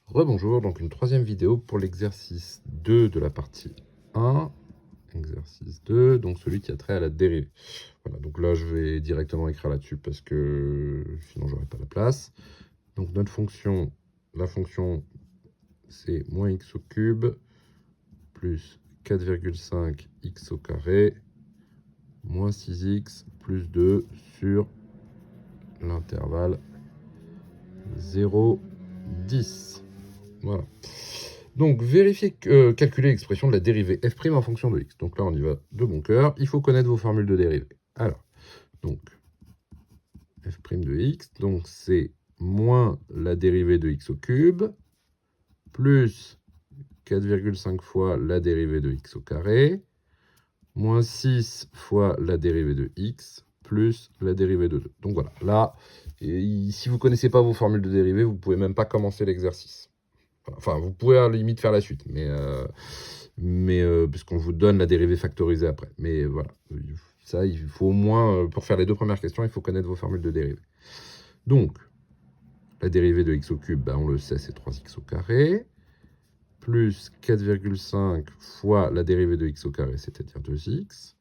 Rebonjour, donc une troisième vidéo pour l'exercice 2 de la partie 1. Exercice 2, donc celui qui a trait à la dérivée. Voilà, donc là je vais directement écrire là-dessus parce que sinon j'aurai pas la place. Donc notre fonction, la fonction c'est moins x au cube plus 4,5 x au carré moins 6x plus 2 sur l'intervalle 0, 10. Voilà. Donc, calculer l'expression de la dérivée f' en fonction de x. Donc là, on y va de bon cœur. Il faut connaître vos formules de dérivée. Alors, donc, f' de x, donc c'est moins la dérivée de x au cube, plus 4,5 fois la dérivée de x au carré, moins 6 fois la dérivée de x, plus la dérivée de 2. Donc voilà, là, si vous ne connaissez pas vos formules de dérivée, vous ne pouvez même pas commencer l'exercice. Enfin, vous pouvez à la limite faire la suite, mais puisqu'on vous donne la dérivée factorisée après. Mais voilà, ça, il faut au moins, pour faire les deux premières questions, il faut connaître vos formules de dérivée. Donc, la dérivée de x au cube, ben, on le sait, c'est 3x au carré, plus 4,5 fois la dérivée de x au carré, c'est-à-dire 2x,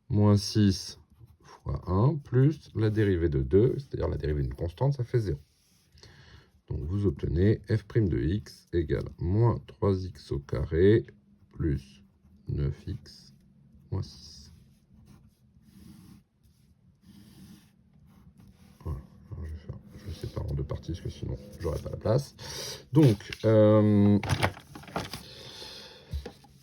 moins 6 fois 1, plus la dérivée de 2, c'est-à-dire la dérivée d'une constante, ça fait 0. Donc vous obtenez f' de x égale moins 3x au carré plus 9x moins 6. Voilà. Alors je vais sépare en deux parties parce que sinon j'aurais pas la place. Donc,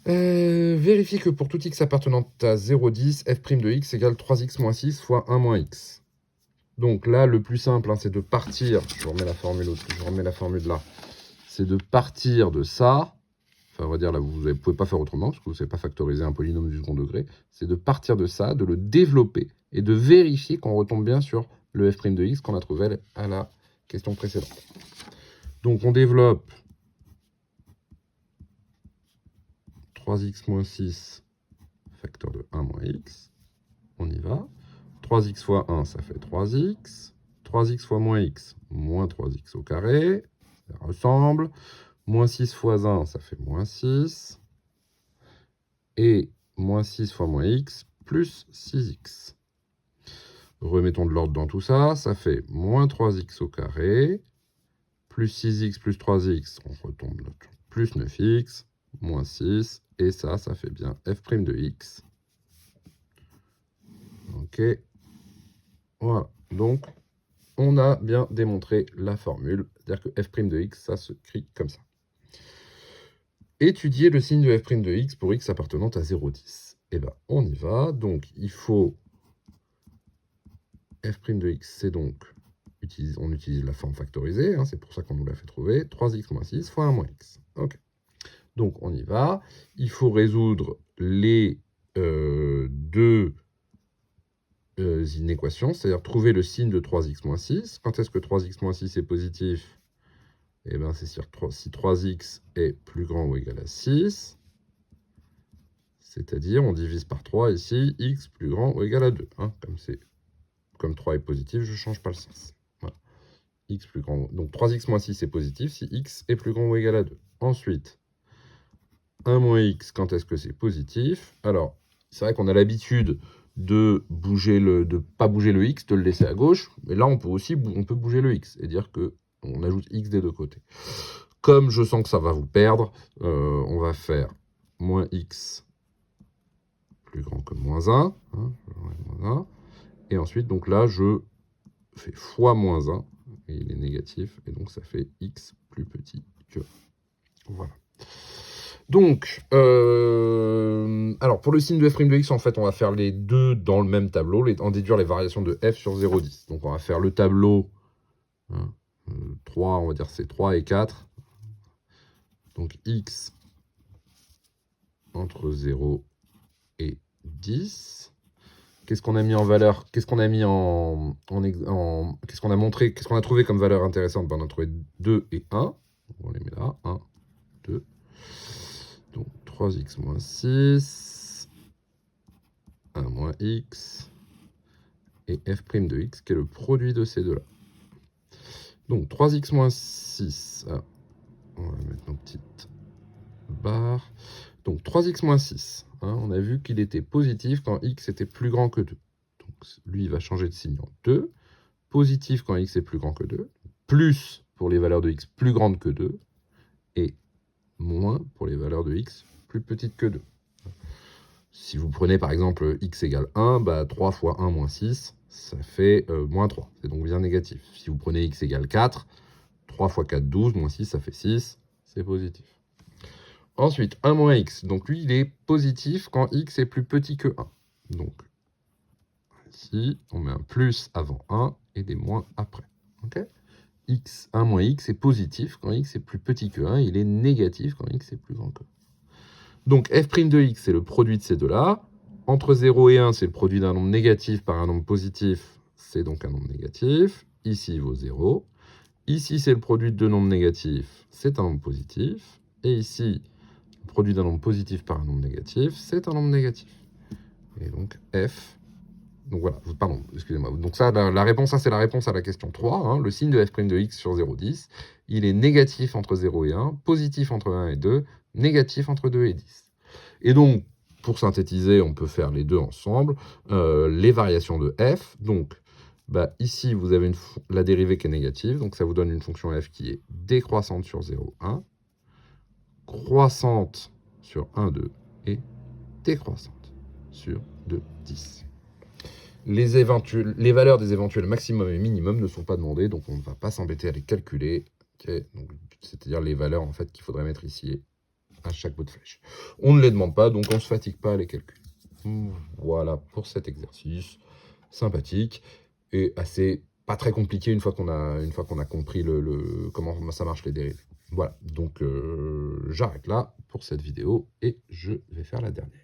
vérifiez que pour tout x appartenant à 0,10, f' de x égale 3x moins 6 fois 1 moins x. Donc là, le plus simple, hein, c'est de partir, je remets la formule là, c'est de partir de ça. Enfin, on va dire là, vous ne pouvez pas faire autrement, parce que vous ne savez pas factoriser un polynôme du second degré. C'est de partir de ça, de le développer, et de vérifier qu'on retombe bien sur le f' de x qu'on a trouvé à la question précédente. Donc on développe 3x moins 6, facteur de 1 moins x. On y va. 3x fois 1, ça fait 3x. 3x fois moins x, moins 3x au carré. Ça ressemble. Moins 6 fois 1, ça fait moins 6. Et moins 6 fois moins x, plus 6x. Remettons de l'ordre dans tout ça. Ça fait moins 3x au carré, plus 6x plus 3x, on retombe là, plus 9x, moins 6. Et ça fait bien f' de x. Ok. Voilà. Donc, on a bien démontré la formule. C'est-à-dire que f' de x, ça se écrit comme ça. Étudier le signe de f' de x pour x appartenant à 0,10. Eh bien, on y va. Donc, il faut... f' de x, c'est donc... on utilise la forme factorisée. Hein, c'est pour ça qu'on nous l'a fait trouver. 3x moins 6 fois 1 moins x. Ok. Donc, on y va. Il faut résoudre les deux inéquations, c'est-à-dire trouver le signe de 3x moins 6. Quand est-ce que 3x moins 6 est positif? Eh bien, c'est si 3x est plus grand ou égal à 6. C'est-à-dire, on divise par 3 ici, x plus grand ou égal à 2. Hein, comme 3 est positif, je ne change pas le sens. Voilà. X plus grand. Donc 3x moins 6 est positif si x est plus grand ou égal à 2. Ensuite, 1 moins x, quand est-ce que c'est positif? Alors, c'est vrai qu'on a l'habitude de pas bouger le x, de le laisser à gauche. Mais là, on peut bouger le x et dire qu'on ajoute x des deux côtés. Comme je sens que ça va vous perdre, on va faire moins x plus grand que moins 1. Hein, moins 1. Et ensuite, donc là, je fais fois moins 1. Et il est négatif. Et donc, ça fait x plus petit que... Voilà. Donc, alors pour le signe de f' de x, en fait, on va faire les deux dans le même tableau, en déduire les variations de f sur 0,10. Donc, on va faire le tableau, hein, 3, on va dire c'est 3 et 4. Donc, x entre 0 et 10. Qu'est-ce qu'on a mis en valeur? Qu'est-ce qu'on a mis qu'est-ce qu'on a montré? Qu'est-ce qu'on a trouvé comme valeur intéressante? Ben, on a trouvé 2 et 1. On les met là. 1, 2. Donc 3x moins 6. 1 moins x. Et f' de x, qui est le produit de ces deux-là. Donc 3x moins 6. barre. Donc 3x moins 6. Hein, on a vu qu'il était positif quand x était plus grand que 2. Donc lui, il va changer de signe en 2. Positif quand x est plus grand que 2. Plus pour les valeurs de x plus grandes que 2. Et moins pour les valeurs de x plus petites que 2. Si vous prenez par exemple x égale 1, bah 3 fois 1 moins 6, ça fait moins 3. C'est donc bien négatif. Si vous prenez x égale 4, 3 fois 4, 12, moins 6, ça fait 6, c'est positif. Ensuite, 1 moins x. Donc lui, il est positif quand x est plus petit que 1. Donc ici, on met un plus avant 1 et des moins après. Okay, 1 moins x est positif quand x est plus petit que 1. Il est négatif quand x est plus grand que 1. Donc f' de x, c'est le produit de ces deux-là. Entre 0 et 1, c'est le produit d'un nombre négatif par un nombre positif. C'est donc un nombre négatif. Ici, il vaut 0. Ici, c'est le produit de deux nombres négatifs. C'est un nombre positif. Et ici, le produit d'un nombre positif par un nombre négatif, c'est un nombre négatif. Et donc f... Donc voilà, pardon, excusez-moi. Donc ça, la réponse, ça c'est la réponse à la question 3. Hein. Le signe de f' de x sur 0, 10. Il est négatif entre 0 et 1, positif entre 1 et 2, négatif entre 2 et 10. Et donc, pour synthétiser, on peut faire les deux ensemble. Les variations de f. Donc, bah, ici, vous avez la dérivée qui est négative. Donc, ça vous donne une fonction f qui est décroissante sur 0, 1, croissante sur 1, 2 et décroissante sur 2, 10. Les valeurs des éventuels maximum et minimum ne sont pas demandées, donc on ne va pas s'embêter à les calculer. Okay, c'est-à-dire les valeurs en fait qu'il faudrait mettre ici à chaque bout de flèche. On ne les demande pas, donc on ne se fatigue pas à les calculer. Voilà pour cet exercice sympathique et assez pas très compliqué une fois qu'on a compris comment ça marche les dérivés. Voilà, donc j'arrête là pour cette vidéo et je vais faire la dernière.